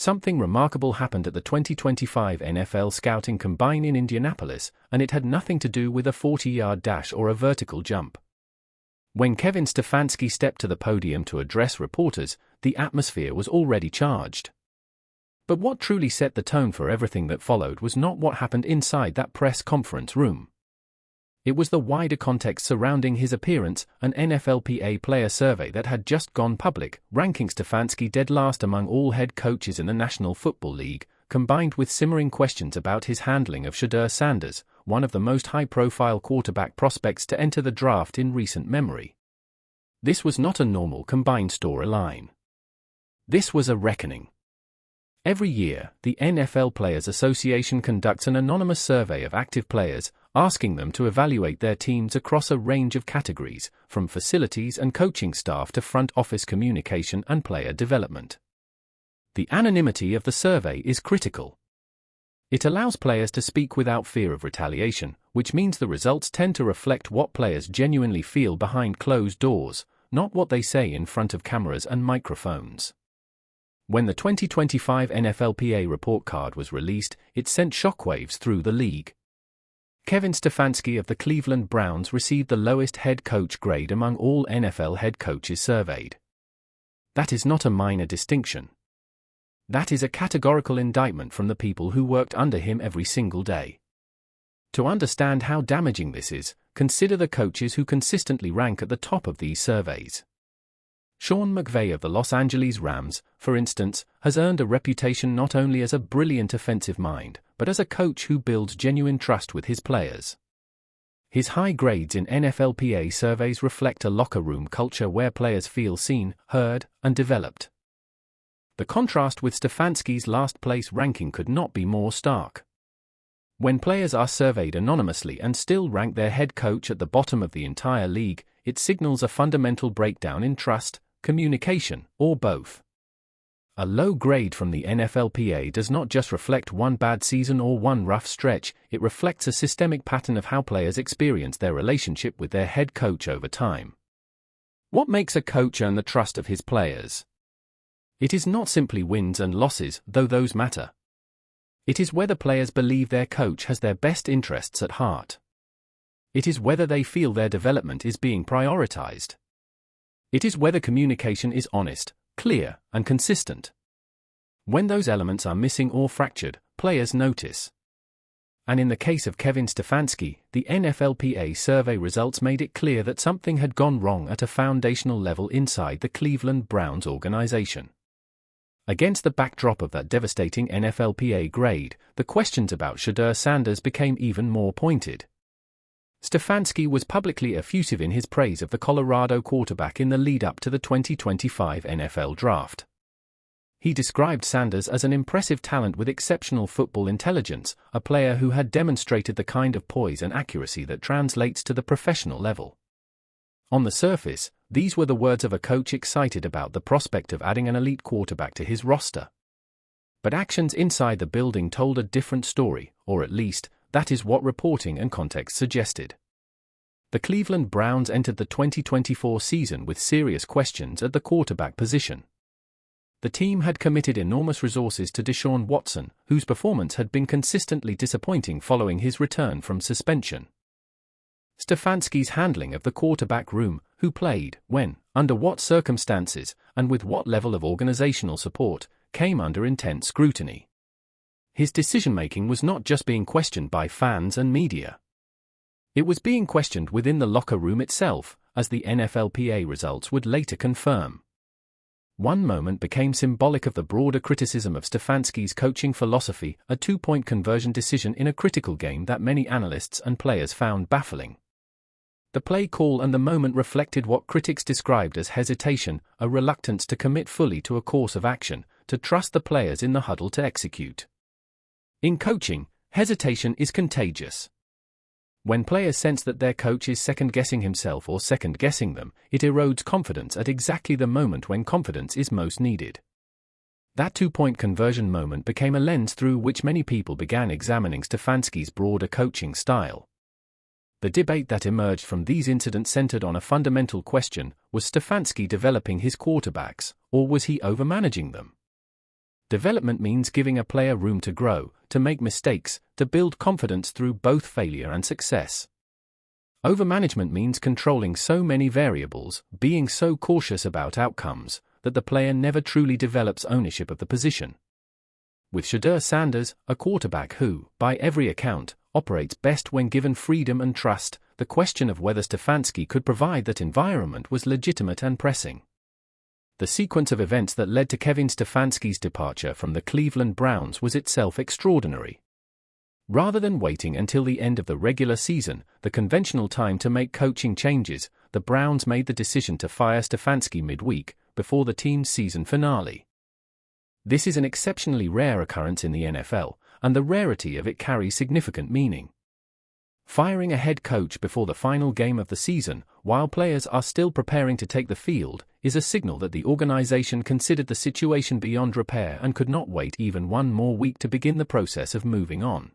something remarkable happened at the 2025 NFL Scouting Combine in Indianapolis, and it had nothing to do with a 40-yard dash or a vertical jump. When Kevin Stefanski stepped to the podium to address reporters, the atmosphere was already charged. But what truly set the tone for everything that followed was not what happened inside that press conference room. It was the wider context surrounding his appearance. An NFLPA player survey that had just gone public, ranking Stefanski dead last among all head coaches in the National Football League, combined with simmering questions about his handling of Shedeur Sanders, one of the most high-profile quarterback prospects to enter the draft in recent memory. This was not a normal combined storyline. This was a reckoning. Every year, the NFL Players Association conducts an anonymous survey of active players, asking them to evaluate their teams across a range of categories, from facilities and coaching staff to front office communication and player development. The anonymity of the survey is critical. It allows players to speak without fear of retaliation, which means the results tend to reflect what players genuinely feel behind closed doors, not what they say in front of cameras and microphones. When the 2025 NFLPA report card was released, it sent shockwaves through the league. Kevin Stefanski of the Cleveland Browns received the lowest head coach grade among all NFL head coaches surveyed. That is not a minor distinction. That is a categorical indictment from the people who worked under him every single day. To understand how damaging this is, consider the coaches who consistently rank at the top of these surveys. Sean McVay of the Los Angeles Rams, for instance, has earned a reputation not only as a brilliant offensive mind, but as a coach who builds genuine trust with his players. His high grades in NFLPA surveys reflect a locker room culture where players feel seen, heard, and developed. The contrast with Stefanski's last-place ranking could not be more stark. When players are surveyed anonymously and still rank their head coach at the bottom of the entire league, it signals a fundamental breakdown in trust, communication, or both. A low grade from the NFLPA does not just reflect one bad season or one rough stretch, it reflects a systemic pattern of how players experience their relationship with their head coach over time. What makes a coach earn the trust of his players? It is not simply wins and losses, though those matter. It is whether players believe their coach has their best interests at heart. It is whether they feel their development is being prioritized. It is whether communication is honest, clear, and consistent. When those elements are missing or fractured, players notice. And in the case of Kevin Stefanski, the NFLPA survey results made it clear that something had gone wrong at a foundational level inside the Cleveland Browns organization. Against the backdrop of that devastating NFLPA grade, the questions about Shedeur Sanders became even more pointed. Stefanski was publicly effusive in his praise of the Colorado quarterback in the lead-up to the 2025 NFL Draft. He described Sanders as an impressive talent with exceptional football intelligence, a player who had demonstrated the kind of poise and accuracy that translates to the professional level. On the surface, these were the words of a coach excited about the prospect of adding an elite quarterback to his roster. But actions inside the building told a different story, or at least, that is what reporting and context suggested. The Cleveland Browns entered the 2024 season with serious questions at the quarterback position. The team had committed enormous resources to Deshaun Watson, whose performance had been consistently disappointing following his return from suspension. Stefanski's handling of the quarterback room, who played, when, under what circumstances, and with what level of organizational support, came under intense scrutiny. His decision-making was not just being questioned by fans and media. It was being questioned within the locker room itself, as the NFLPA results would later confirm. One moment became symbolic of the broader criticism of Stefanski's coaching philosophy, a two-point conversion decision in a critical game that many analysts and players found baffling. The play call and the moment reflected what critics described as hesitation, a reluctance to commit fully to a course of action, to trust the players in the huddle to execute. In coaching, hesitation is contagious. When players sense that their coach is second-guessing himself or second-guessing them, it erodes confidence at exactly the moment when confidence is most needed. That two-point conversion moment became a lens through which many people began examining Stefanski's broader coaching style. The debate that emerged from these incidents centered on a fundamental question: was Stefanski developing his quarterbacks, or was he overmanaging them? Development means giving a player room to grow, to make mistakes, to build confidence through both failure and success. Overmanagement means controlling so many variables, being so cautious about outcomes, that the player never truly develops ownership of the position. With Shedeur Sanders, a quarterback who, by every account, operates best when given freedom and trust, the question of whether Stefanski could provide that environment was legitimate and pressing. The sequence of events that led to Kevin Stefanski's departure from the Cleveland Browns was itself extraordinary. Rather than waiting until the end of the regular season, the conventional time to make coaching changes, the Browns made the decision to fire Stefanski midweek, before the team's season finale. This is an exceptionally rare occurrence in the NFL, and the rarity of it carries significant meaning. Firing a head coach before the final game of the season, while players are still preparing to take the field, is a signal that the organization considered the situation beyond repair and could not wait even one more week to begin the process of moving on.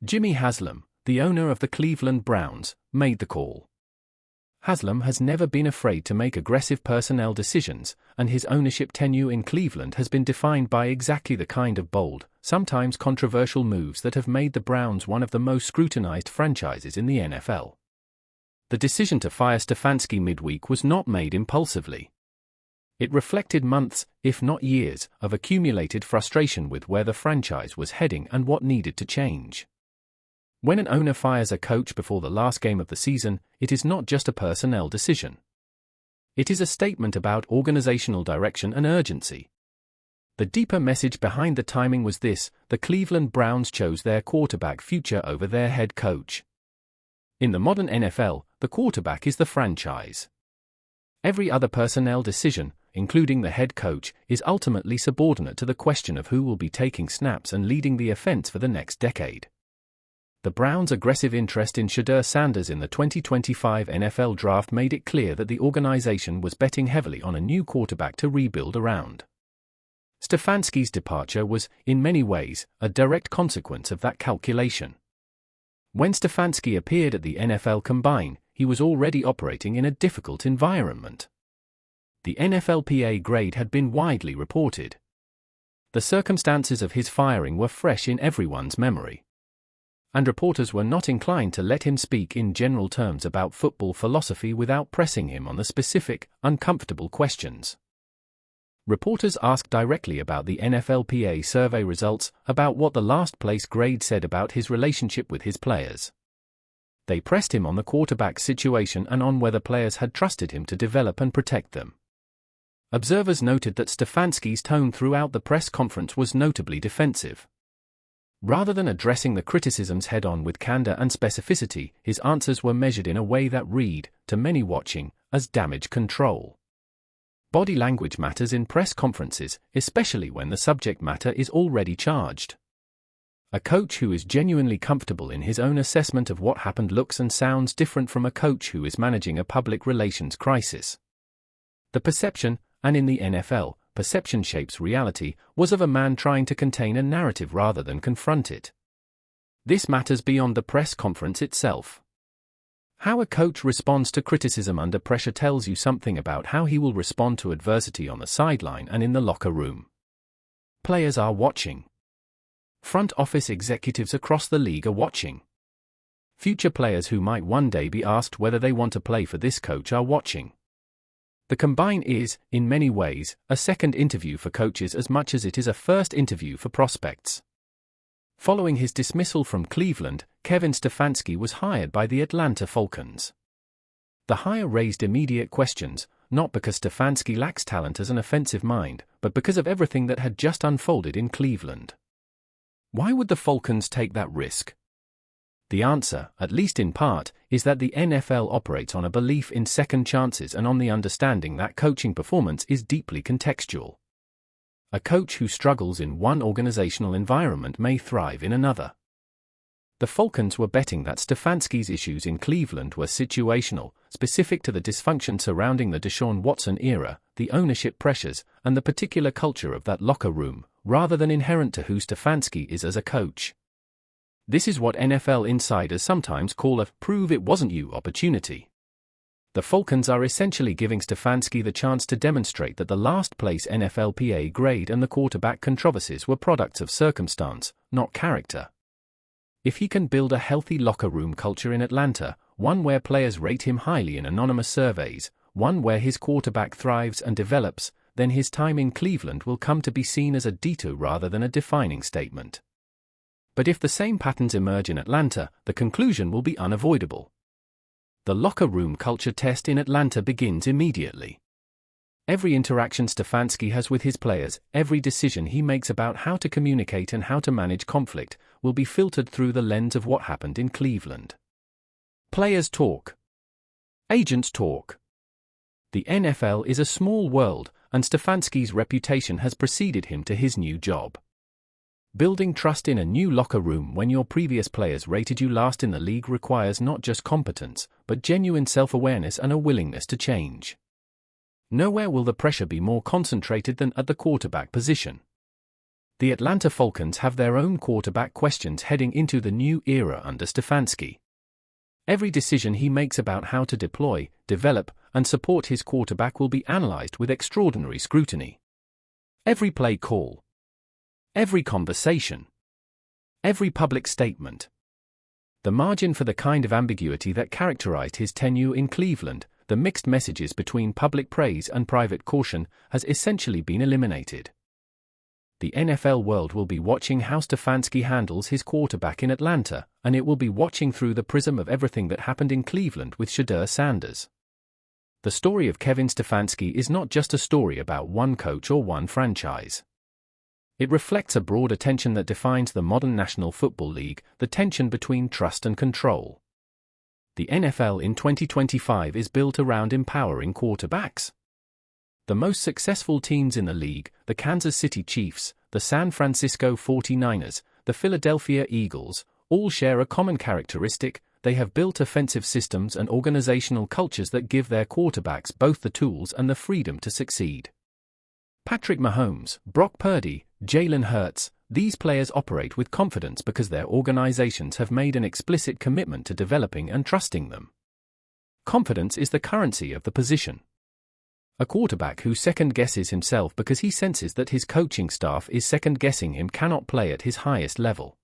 Jimmy Haslam, the owner of the Cleveland Browns, made the call. Haslam has never been afraid to make aggressive personnel decisions, and his ownership tenure in Cleveland has been defined by exactly the kind of bold, sometimes controversial moves that have made the Browns one of the most scrutinized franchises in the NFL. The decision to fire Stefanski midweek was not made impulsively. It reflected months, if not years, of accumulated frustration with where the franchise was heading and what needed to change. When an owner fires a coach before the last game of the season, it is not just a personnel decision. It is a statement about organizational direction and urgency. The deeper message behind the timing was this: the Cleveland Browns chose their quarterback future over their head coach. In the modern NFL, the quarterback is the franchise. Every other personnel decision, including the head coach, is ultimately subordinate to the question of who will be taking snaps and leading the offense for the next decade. The Browns' aggressive interest in Shedeur Sanders in the 2025 NFL Draft made it clear that the organization was betting heavily on a new quarterback to rebuild around. Stefanski's departure was, in many ways, a direct consequence of that calculation. When Stefanski appeared at the NFL Combine, he was already operating in a difficult environment. The NFLPA grade had been widely reported. The circumstances of his firing were fresh in everyone's memory. And reporters were not inclined to let him speak in general terms about football philosophy without pressing him on the specific, uncomfortable questions. Reporters asked directly about the NFLPA survey results, about what the last-place grade said about his relationship with his players. They pressed him on the quarterback situation and on whether players had trusted him to develop and protect them. Observers noted that Stefanski's tone throughout the press conference was notably defensive. Rather than addressing the criticisms head-on with candor and specificity, his answers were measured in a way that read, to many watching, as damage control. Body language matters in press conferences, especially when the subject matter is already charged. A coach who is genuinely comfortable in his own assessment of what happened looks and sounds different from a coach who is managing a public relations crisis. The perception, and in the NFL, perception shapes reality, was of a man trying to contain a narrative rather than confront it. This matters beyond the press conference itself. How a coach responds to criticism under pressure tells you something about how he will respond to adversity on the sideline and in the locker room. Players are watching. Front office executives across the league are watching. Future players who might one day be asked whether they want to play for this coach are watching. The Combine is, in many ways, a second interview for coaches as much as it is a first interview for prospects. Following his dismissal from Cleveland, Kevin Stefanski was hired by the Atlanta Falcons. The hire raised immediate questions, not because Stefanski lacks talent as an offensive mind, but because of everything that had just unfolded in Cleveland. Why would the Falcons take that risk? The answer, at least in part, is that the NFL operates on a belief in second chances and on the understanding that coaching performance is deeply contextual. A coach who struggles in one organizational environment may thrive in another. The Falcons were betting that Stefanski's issues in Cleveland were situational, specific to the dysfunction surrounding the Deshaun Watson era, the ownership pressures, and the particular culture of that locker room, rather than inherent to who Stefanski is as a coach. This is what NFL insiders sometimes call a "prove it wasn't you" opportunity. The Falcons are essentially giving Stefanski the chance to demonstrate that the last-place NFLPA grade and the quarterback controversies were products of circumstance, not character. If he can build a healthy locker room culture in Atlanta, one where players rate him highly in anonymous surveys, one where his quarterback thrives and develops, then his time in Cleveland will come to be seen as a detour rather than a defining statement. But if the same patterns emerge in Atlanta, the conclusion will be unavoidable. The locker room culture test in Atlanta begins immediately. Every interaction Stefanski has with his players, every decision he makes about how to communicate and how to manage conflict, will be filtered through the lens of what happened in Cleveland. Players talk. Agents talk. The NFL is a small world, and Stefanski's reputation has preceded him to his new job. Building trust in a new locker room when your previous players rated you last in the league requires not just competence, but genuine self-awareness and a willingness to change. Nowhere will the pressure be more concentrated than at the quarterback position. The Atlanta Falcons have their own quarterback questions heading into the new era under Stefanski. Every decision he makes about how to deploy, develop, and support his quarterback will be analyzed with extraordinary scrutiny. Every play call. Every conversation. Every public statement. The margin for the kind of ambiguity that characterized his tenure in Cleveland, the mixed messages between public praise and private caution, has essentially been eliminated. The NFL world will be watching how Stefanski handles his quarterback in Atlanta, and it will be watching through the prism of everything that happened in Cleveland with Shedeur Sanders. The story of Kevin Stefanski is not just a story about one coach or one franchise. It reflects a broader tension that defines the modern National Football League, the tension between trust and control. The NFL in 2025 is built around empowering quarterbacks. The most successful teams in the league, the Kansas City Chiefs, the San Francisco 49ers, the Philadelphia Eagles, all share a common characteristic: they have built offensive systems and organizational cultures that give their quarterbacks both the tools and the freedom to succeed. Patrick Mahomes, Brock Purdy, Jalen Hurts, these players operate with confidence because their organizations have made an explicit commitment to developing and trusting them. Confidence is the currency of the position. A quarterback who second-guesses himself because he senses that his coaching staff is second-guessing him cannot play at his highest level.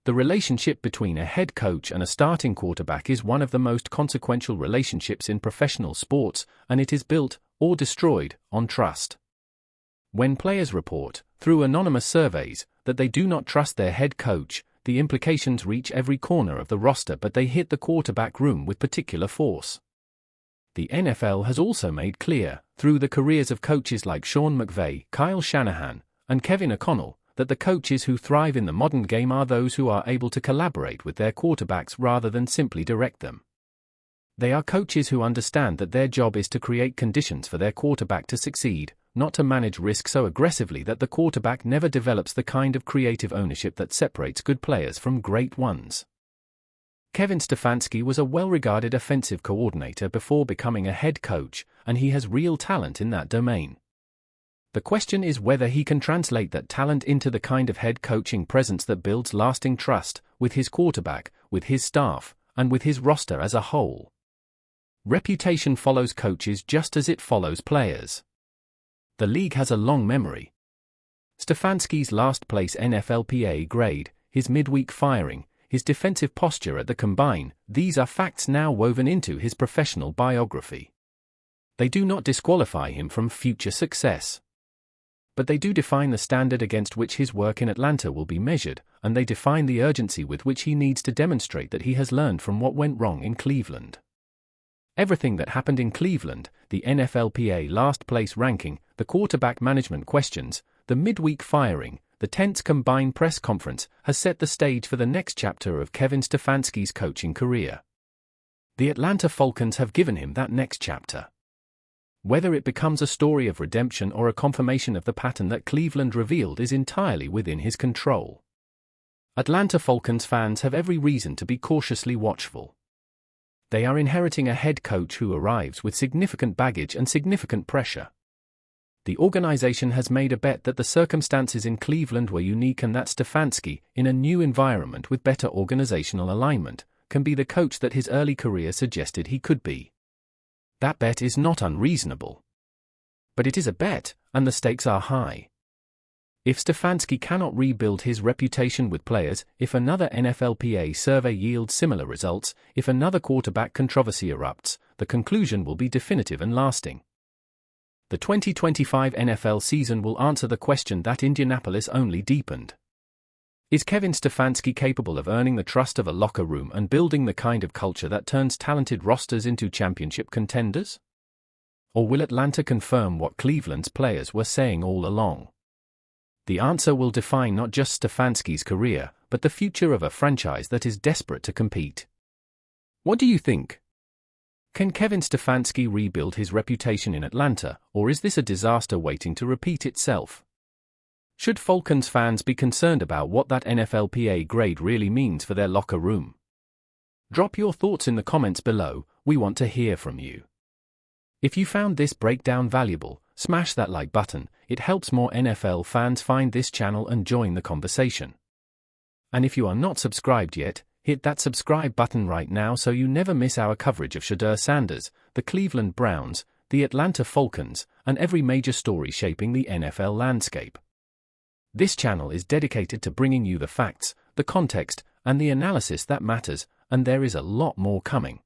The relationship between a head coach and a starting quarterback is one of the most consequential relationships in professional sports, and it is built, or destroyed, on trust. When players report, through anonymous surveys, that they do not trust their head coach, the implications reach every corner of the roster, but they hit the quarterback room with particular force. The NFL has also made clear, through the careers of coaches like Sean McVay, Kyle Shanahan, and Kevin O'Connell, that the coaches who thrive in the modern game are those who are able to collaborate with their quarterbacks rather than simply direct them. They are coaches who understand that their job is to create conditions for their quarterback to succeed, not to manage risk so aggressively that the quarterback never develops the kind of creative ownership that separates good players from great ones. Kevin Stefanski was a well-regarded offensive coordinator before becoming a head coach, and he has real talent in that domain. The question is whether he can translate that talent into the kind of head coaching presence that builds lasting trust with his quarterback, with his staff, and with his roster as a whole. Reputation follows coaches just as it follows players. The league has a long memory. Stefanski's last-place NFLPA grade, his midweek firing, his defensive posture at the combine, these are facts now woven into his professional biography. They do not disqualify him from future success. But they do define the standard against which his work in Atlanta will be measured, and they define the urgency with which he needs to demonstrate that he has learned from what went wrong in Cleveland. Everything that happened in Cleveland, the NFLPA last-place ranking, the quarterback management questions, the midweek firing, the tense combine press conference, has set the stage for the next chapter of Kevin Stefanski's coaching career. The Atlanta Falcons have given him that next chapter. Whether it becomes a story of redemption or a confirmation of the pattern that Cleveland revealed is entirely within his control. Atlanta Falcons fans have every reason to be cautiously watchful. They are inheriting a head coach who arrives with significant baggage and significant pressure. The organization has made a bet that the circumstances in Cleveland were unique and that Stefanski, in a new environment with better organizational alignment, can be the coach that his early career suggested he could be. That bet is not unreasonable. But it is a bet, and the stakes are high. If Stefanski cannot rebuild his reputation with players, if another NFLPA survey yields similar results, if another quarterback controversy erupts, the conclusion will be definitive and lasting. The 2025 NFL season will answer the question that Indianapolis only deepened. Is Kevin Stefanski capable of earning the trust of a locker room and building the kind of culture that turns talented rosters into championship contenders? Or will Atlanta confirm what Cleveland's players were saying all along? The answer will define not just Stefanski's career, but the future of a franchise that is desperate to compete. What do you think? Can Kevin Stefanski rebuild his reputation in Atlanta, or is this a disaster waiting to repeat itself? Should Falcons fans be concerned about what that NFLPA grade really means for their locker room? Drop your thoughts in the comments below, we want to hear from you. If you found this breakdown valuable, smash that like button, it helps more NFL fans find this channel and join the conversation. And if you are not subscribed yet, hit that subscribe button right now so you never miss our coverage of Shedeur Sanders, the Cleveland Browns, the Atlanta Falcons, and every major story shaping the NFL landscape. This channel is dedicated to bringing you the facts, the context, and the analysis that matters, and there is a lot more coming.